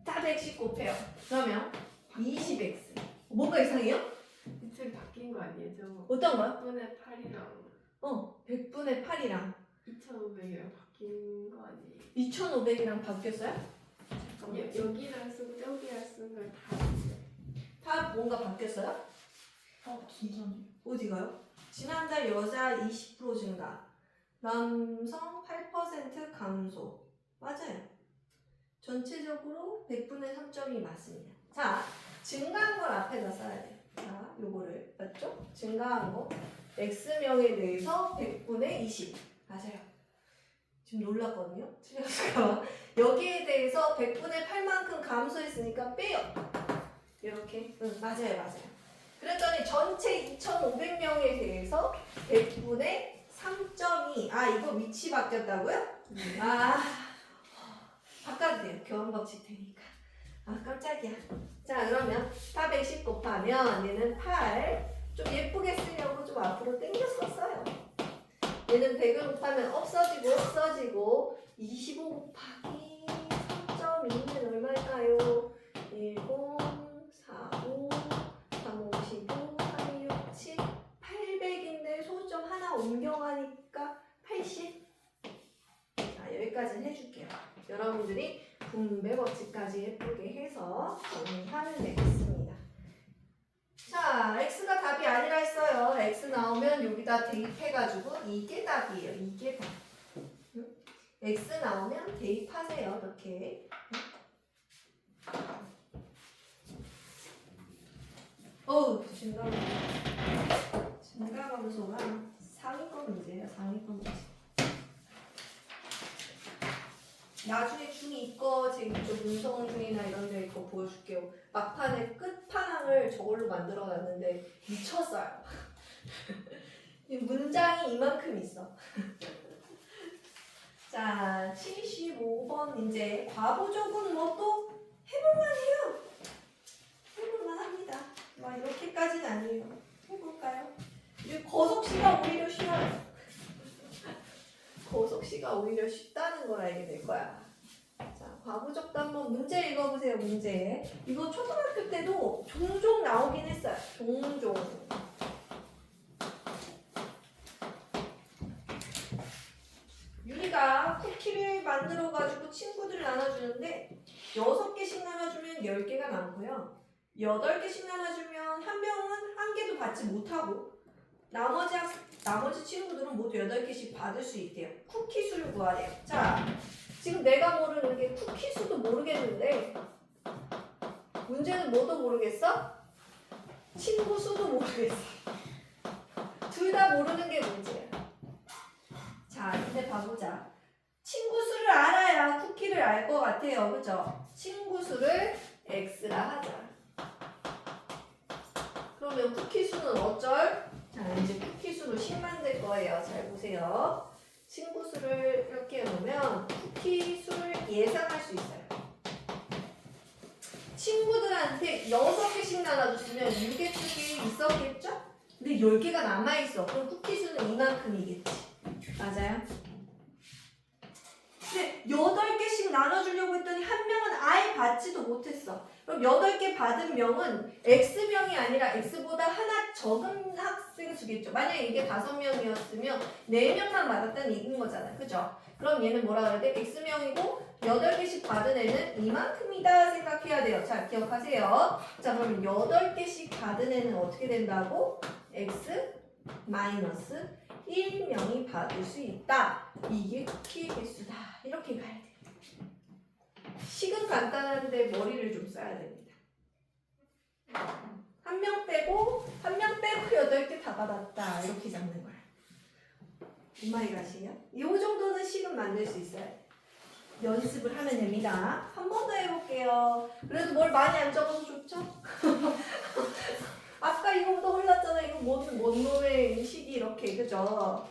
다 100씩 곱해요. 그러면 20x 뭔가 이상해요? 이틀 바뀐 거 아니에요? 저거 어떤 거요? 100분의 8이랑 100분의 8이랑 2,500이랑 바뀐 거 아니에요? 2500이랑 바뀌었어요? 잠깐만요. 여기랑 쓰고 여기랑 쓴 걸 다 다 뭔가 바뀌었어요? 진짜네. 어디가요? 지난달 여자 20% 증가, 남성 8% 감소. 맞아요. 전체적으로 100분의 3.2 맞습니다. 자, 증가한 걸 앞에다 써야 돼요. 자, 요거를 맞죠? 증가한 거 x명에 대해서 100분의 20 맞아요. 지금 놀랐거든요. 틀렸을까봐. 여기에 대해서 100분의 8만큼 감소했으니까 빼요. 이렇게. 맞아요. 그랬더니 전체 2,500명에 대해서 100분의 3.2. 이거 위치 바뀌었다고요? 바꿔도 돼요. 교환 법칙 되니까. 깜짝이야. 자, 그러면 410 곱하면 얘는 8. 좀 예쁘게 쓰려고 좀 앞으로 당겨서 써요. 얘는 100을 곱하면 없어지고 25 곱하기 3.2는 얼마일까요? 10, 45, 3, 55, 3, 6, 7, 800인데 소수점 하나 옮겨가니까 80. 자, 여기까지는 해줄게요. 여러분들이 분배 법칙까지 예쁘게 해서 정리하면 되겠습니다. 자, x가 답이 아니라 했어요. x 나오면 여기다 대입해가지고 이게 답이에요. 이게 답. x 나오면 대입하세요. 이렇게. 증가 감소가 상위권 문제예요. 상위권 문제. 나중에 중2 거 지금 좀 문성중이나 이런 데 거 보여줄게요. 막판에 끝판왕을 저걸로 만들어놨는데 미쳤어요. 이 문장이 이만큼 있어. 자, 75번 이제 과보적은 뭐 또 해볼만해요. 해볼만합니다. 막 이렇게까지는 아니에요. 해볼까요? 이 거속시가 오히려 쉬워요. 거속시가 오히려 쉽다는 걸 알게 될 거야. 자, 과부적도 한번 문제 읽어보세요. 문제. 이거 초등학교 때도 종종 나오긴 했어요. 종종. 유리가 쿠키를 만들어가지고 친구들 나눠주는데 6개씩 나눠주면 10개가 남고요. 8개씩 나눠주면 한 명은 한 개도 받지 못하고 나머지 친구들은 모두 8개씩 받을 수 있대요. 쿠키 수를 구하래요. 자, 지금 내가 모르는 게 쿠키 수도 모르겠는데 문제는 뭐도 모르겠어? 친구 수도 모르겠어. 둘 다 모르는 게 문제야. 자, 이제 봐보자. 친구 수를 알아야 쿠키를 알 것 같아요. 그죠? 친구 수를 x라 하자. 그러면 쿠키 수는 어쩔? 자, 이제 쿠키 수로 10 만들 거예요. 잘 보세요. 친구 수를 이렇게 해놓으면 쿠키 수를 예상할 수 있어요. 친구들한테 6개씩 나눠줬으면 6개 쪽이 있었겠죠? 근데 10개가 남아있어. 그럼 쿠키 수는 이만큼이겠지. 맞아요? 근데 8개씩 나눠주려고 했더니 한 명은 아예 받지도 못했어. 그럼 8개 받은 명은 X명이 아니라 X보다 하나 적은 학생 수겠죠. 만약에 이게 5명이었으면 4명만 받았다는 얘기인 거잖아. 그죠? 그럼 얘는 뭐라 그래야 돼? X명이고 8개씩 받은 애는 이만큼이다 생각해야 돼요. 자, 기억하세요. 자, 그럼 8개씩 받은 애는 어떻게 된다고? X 마이너스 1명이 받을 수 있다. 이게 쿠키 개수다. 이렇게 가야 돼. 식은 간단한데 머리를 좀 써야 됩니다. 한 명 빼고 8개 다 받았다. 이렇게 잡는 거야. 이마이 가시요? 이 정도는 식은 만들 수 있어요. 연습을 하면 됩니다. 한 번 더 해볼게요. 그래도 뭘 많이 안 적어도 좋죠? 아까 이거보다 흘렀잖아. 이거 뭔 놈의 식이 이렇게, 그죠?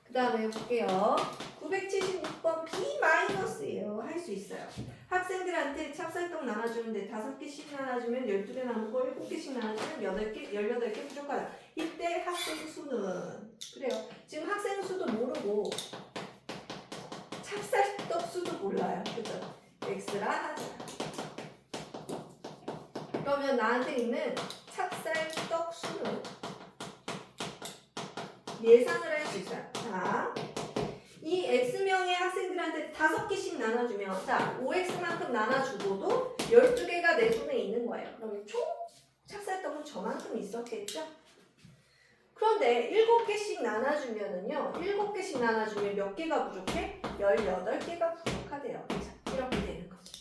그 다음에 해볼게요. 976번 B-예요. 할 수 있어요. 학생들한테 찹쌀떡 나눠주는데 5개씩 나눠주면 12개 남고 7개씩 나눠주면 18개 부족하다. 이때 학생 수는 그래요. 지금 학생 수도 모르고 찹쌀떡 수도 몰라요. 그죠? X라 하자. 그러면 나한테 있는 찹쌀떡 수는 예상을 할 수 있어요. 자, 이 X명의 학생들한테 5개씩 나눠주면, 자, 5X만큼 나눠주고도 12개가 내 손에 있는 거예요. 그럼 총 찹쌀떡은 저만큼 있었겠죠? 그런데 7개씩 나눠주면은요, 7개씩 나눠주면 몇 개가 부족해? 18개가 부족하대요. 자, 이렇게 되는 거죠.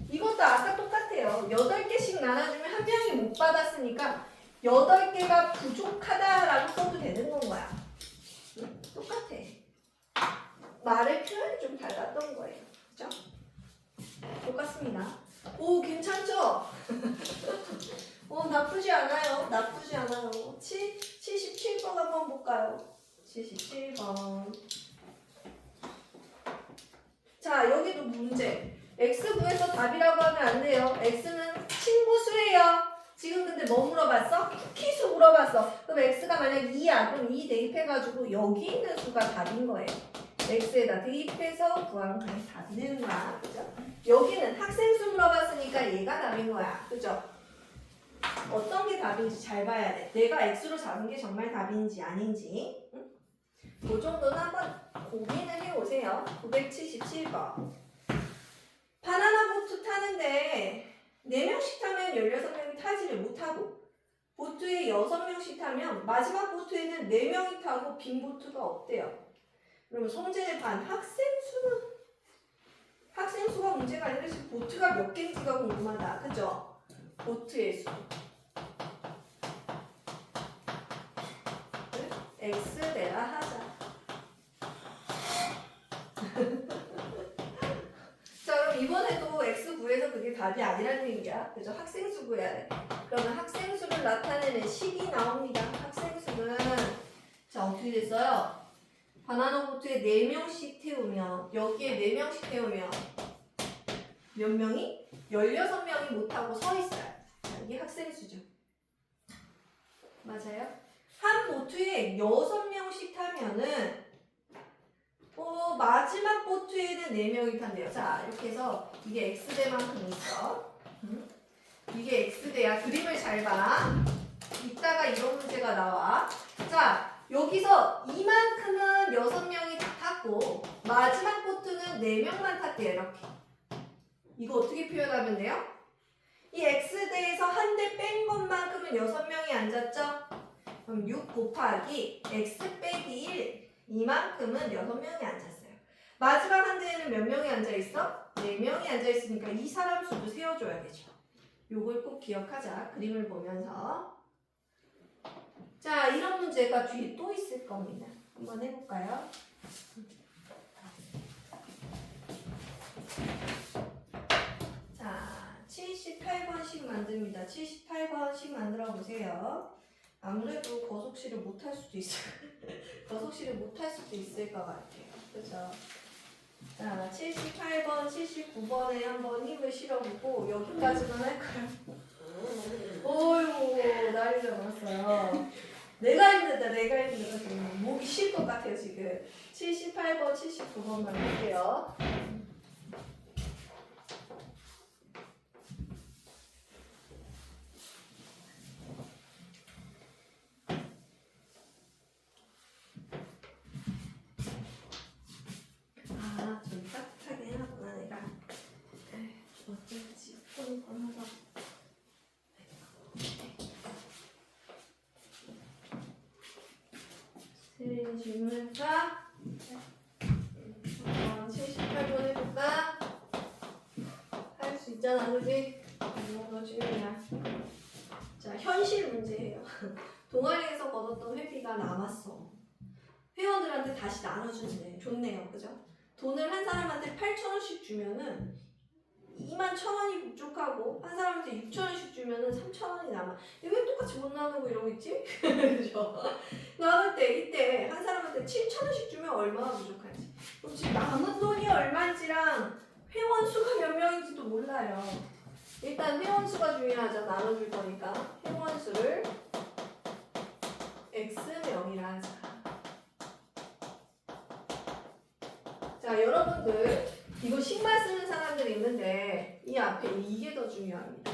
이것도 아까 똑같아요. 8개씩 나눠주면 한 명이 못 받았으니까 8개가 부족하다라고 써도 되는 건 거야. 응? 똑같아. 말의 표현이 좀 달랐던 거예요. 그죠? 똑같습니다. 오, 괜찮죠? 나쁘지 않아요. 나쁘지 않아요. 77번 한번 볼까요? 77번. 자, 여기도 문제. X 구해서 답이라고 하면 안 돼요. X는 친구수예요. 지금 근데 뭐 물어봤어? 쿠키수 물어봤어. 그럼 X가 만약 2야. 그럼 2 대입해가지고 여기 있는 수가 답인 거예요. X에다 대입해서 구하면 그냥 답이 되는 거야. 그죠? 여기는 학생수 물어봤으니까 얘가 답인 거야. 그죠? 어떤 게 답인지 잘 봐야 돼. 내가 X로 잡은 게 정말 답인지 아닌지. 응? 그 정도는 한번 고민을 해오세요. 977번. 바나나 보트 타는데 4명씩 타면 16명이 타지를 못하고 보트에 6명씩 타면 마지막 보트에는 4명이 타고 빈 보트가 없대요. 그러면 성질의 반 학생수가 문제가 아니라 지금 보트가 몇 개인지가 궁금하다. 그죠? 보트의 수. x대라 하자. 자, 그럼 이번에도 x 구해서 그게 답이 아니라는 얘기야. 그죠? 학생수 구해야 돼. 그러면 학생수를 나타내는 식이 나옵니다. 학생수는 자, 어떻게 됐어요? 바나나 보트에 4명씩 태우면 여기에 4명씩 태우면 몇 명이? 16명이 못하고 서 있어요. 자, 이게 학생수죠. 맞아요? 한 보트에 6명씩 타면은 마지막 보트에는 4명이 탄대요. 자, 이렇게 해서 이게 x대만큼 있어. 이게 x대야. 그림을 잘 봐. 이따가 이런 문제가 나와. 자, 여기서 이만큼은 6명이 다 탔고 마지막 보트는 4명만 탔대요. 이렇게. 이거 어떻게 표현하면 돼요? 이 x대에서 한 대 뺀 것만큼은 6명이 앉았죠? 그럼 6 곱하기 x 빼기 1 이만큼은 6명이 앉았어요. 마지막 한 대에는 몇 명이 앉아있어? 4명이 앉아있으니까 이 사람 수도 세워줘야 되죠. 요걸 꼭 기억하자. 그림을 보면서. 자, 이런 문제가 뒤에 또 있을 겁니다. 한번 해볼까요? 자, 78번씩 만듭니다. 78번씩 만들어 보세요. 아무래도 거속시를 못할 수도 있어요. 거속시를 못할 수도 있을 것 같아요. 그죠? 자, 78번, 79번에 한번 힘을 실어보고 여기까지만 할까요? 어이구, 난리 났어요. 내가 힘들다. 지금 목이 쉴 것 같아요, 지금. 78번, 79번만 할게요. 좀 따뜻하게 해놨구나, 내가. 어쩐지, 폰이 꺼내서. 세린이 질문해볼까? 78번 해볼까? 할 수 있잖아, 그지? 너 질문이야. 자, 현실 문제예요. 동아리에서 거뒀던 회비가 남았어. 회원들한테 다시 나눠주는데 좋네요, 그죠? 돈을 한 사람한테 8,000원씩 주면은 21,000원이 부족하고 한 사람한테 6,000원씩 주면은 3,000원이 남아. 왜 똑같이 못 나누고 이러고 있지? 그죠? 나눌 때 이때 한 사람한테 7,000원씩 주면 얼마나 부족하지? 그럼 지금 남은 돈이 얼마인지랑 회원 수가 몇 명인지도 몰라요. 일단 회원 수가 중요하죠. 나눠줄 거니까 회원 수를 X명이라 하자. 자, 여러분들 이거 식만 쓰는 사람들이 있는데 이 앞에 이게 더 중요합니다.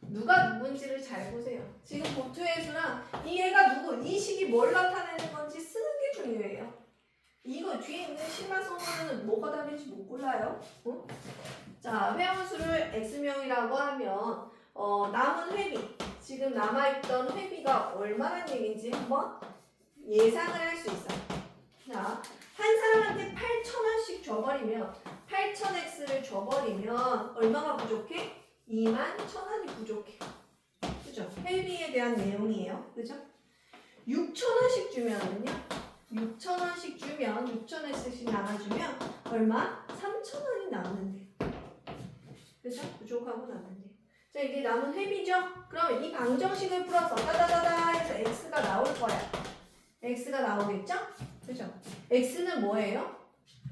누가 누군지를 잘 보세요. 지금 보트의 수랑 이 애가 누구, 이 식이 뭘 나타내는 건지 쓰는 게 중요해요. 이거 뒤에 있는 식만 써놓으면 뭐가 답인지 못 골라요. 어? 자, 회원수를 X명이라고 하면 남은 회비, 지금 남아있던 회비가 얼마란 얘기인지 한번 예상을 할 수 있어요. 자, 한 사람한테 8,000원씩 줘버리면 8,000X를 줘버리면 얼마가 부족해? 21,000원이 부족해. 그죠? 회비에 대한 내용이에요. 그죠? 6,000원씩 주면은요. 6,000원씩 주면 6,000X씩 나눠주면 얼마? 3,000원이 남는데. 그죠? 부족하고 남는데. 자, 이게 남은 회비죠? 그러면 이 방정식을 풀어서 따다다다 해서 X가 나올 거야. X가 나오겠죠? 그죠? X는 뭐예요?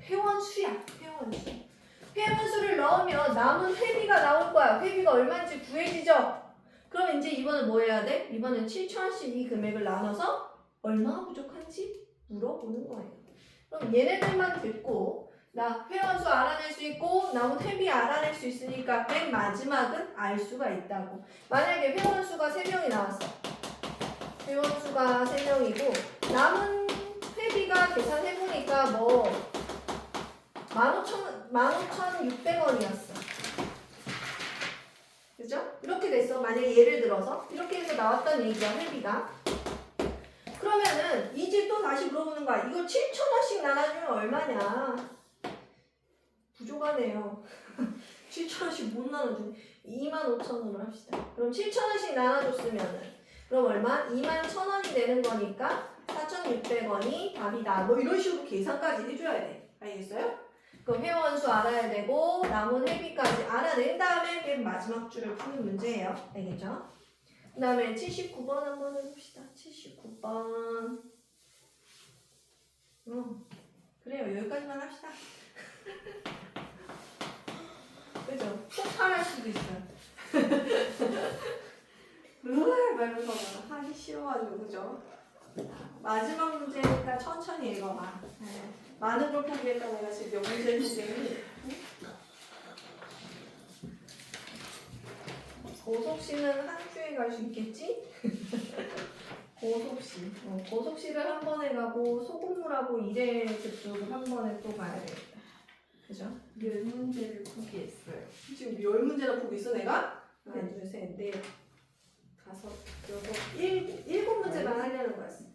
회원수야. 회원수. 회원수를 넣으면 남은 회비가 나올 거야. 회비가 얼마인지 구해지죠? 그럼 이제 이번엔 뭐 해야 돼? 이번엔 7,000원씩 이 금액을 나눠서 얼마가 부족한지 물어보는 거예요. 그럼 얘네들만 듣고 나 회원수 알아낼 수 있고 남은 회비 알아낼 수 있으니까 맨 마지막은 알 수가 있다고. 만약에 회원수가 3명이 나왔어. 회원수가 3명이고 남은 회비가 계산해보니까 뭐 15,600원이었어. 그죠? 이렇게 됐어. 만약에 예를 들어서 이렇게 해서 나왔던 얘기야, 회비가. 그러면은 이제 또 다시 물어보는 거야. 이걸 7,000원씩 나눠주면 얼마냐? 부족하네요. 7,000원씩 못 나눠주네. 25,000원으로 합시다. 그럼 7,000원씩 나눠줬으면은 그럼 얼마? 21,000원이 되는 거니까 4,600원이 답이다. 뭐 이런 식으로 계산까지 해줘야 돼. 알겠어요? 그럼 회원수 알아야 되고 남은 회비까지 알아낸 다음에 맨 마지막 줄을 푸는 문제예요. 알겠죠? 그 다음에 79번 한번 해봅시다. 79번. 그래요. 여기까지만 합시다. 그죠? 폭발할 수도 있어요. 말면서 하기 싫어가지고, 그죠? 마지막 문제니까 천천히 읽어봐. 네. 많은 걸 포기했다 내가 지금 몇 문제를 포기했니? 고속시는 한 주에 갈 수 있겠지? 고속시. 고속시를 한 번에 가고 소금물하고 일회 그쪽을 한 번에 또 가야 되겠다. 그죠? 10문제를 포기했어요. 지금 10문제나 보고 있어 내가? 하나, 둘, 셋, 넷, 다섯, 여섯, 일곱 문제만 하려는 거였어.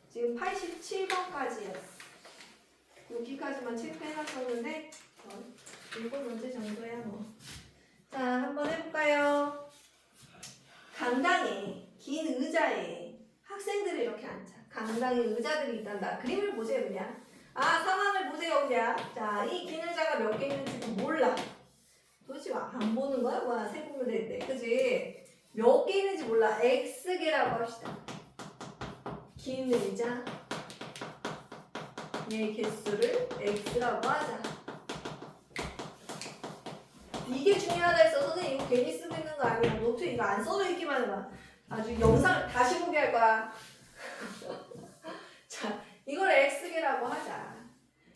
지금 87번까지였어. 여기까지만 체크해놨었는데 7문제 정도야 뭐. 자, 한번 해볼까요? 강당에 긴 의자에 학생들이 이렇게 앉아. 강당에 의자들이 있단다. 그림을 보세요 그냥. 상황을 보세요 그냥. 자, 이 긴 의자가 몇 개 있는지도 몰라. 도대체 안 보는 거야? 뭐야, 세보면 되는데. 그지? 몇 개 있는지 몰라. X개라고 합시다. 긴 의자. 얘 개수를 X라고 하자. 이게 중요하다 해서 선생님 이거 괜히 쓰고 있는 거 아니야. 노트 이거 안 써도 있기만 해봐. 아주 영상을 다시 보게 할 거야. 자, 이걸 X개라고 하자.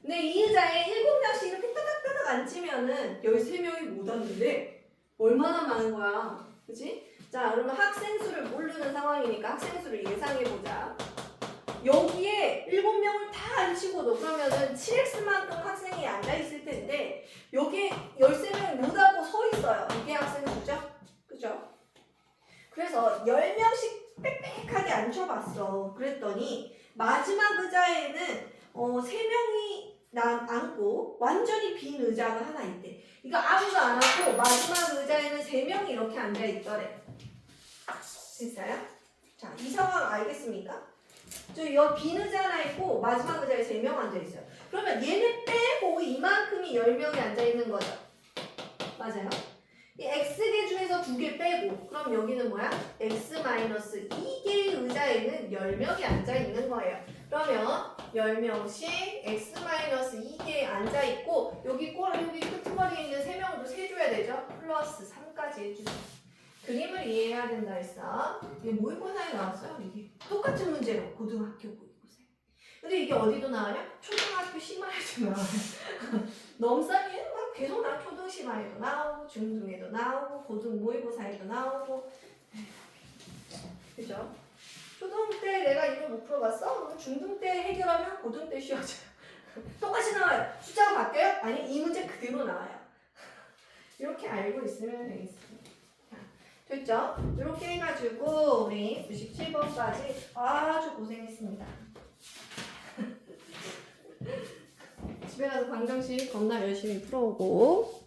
근데 이 의자에 7명씩 이렇게 따닥따닥 앉으면은 13명이 못 앉는데 얼마나 많은 거야. 그치? 자, 그러면 학생 수를 모르는 상황이니까 학생 수를 예상해보자. 여기에 7명을 다 앉히고도 그러면은 7X만큼 학생이 앉아있을 텐데 여기에 13명이 못 앉고 서 있어요. 이게 학생 수죠? 그죠? 그래서 10명씩 빽빽하게 앉혀봤어. 그랬더니 마지막 의자에는 3명이 앉고 완전히 빈 의자가 하나 있대. 이거 아무도 안 앉고 마지막 의자에는 3명이 이렇게 앉아있더래. 됐어요? 자, 이 상황 알겠습니까? 여기 빈 의자 하나 있고 마지막 의자에 3명 앉아있어요. 그러면 얘네 빼고 이만큼이 10명이 앉아있는 거죠. 맞아요? 이 X개 중에서 2개 빼고 그럼 여기는 뭐야? X-2개의 의자에는 10명이 앉아있는 거예요. 그러면 10명씩 X-2개에 앉아있고 여기 끄트머리에 있는 3명도 세줘야 되죠? 플러스 3까지 해주세요. 그림을 이해해야 된다 했어. 이게 모의고사에 나왔어요. 이게 똑같은 문제로 고등학교 모의고사. 근데 이게 어디도 나와요? 초등학교 심화에도 나와요. 넘사기는 막 계속 나 초등 심화에도 나오고 중등에도 나오고 고등 모의고사에도 나오고. 그죠? 초등 때 내가 이걸 못 풀어봤어? 그럼 중등 때 해결하면 고등 때 쉬워져요. 똑같이 나와요. 숫자가 바뀌어요? 아니, 이 문제 그대로 나와요. 이렇게 알고 있으면 되겠습니다. 됐죠? 이렇게 해가지고 우리 97번까지 아주 고생했습니다. 집에 가서 방정식 겁나 열심히 풀어오고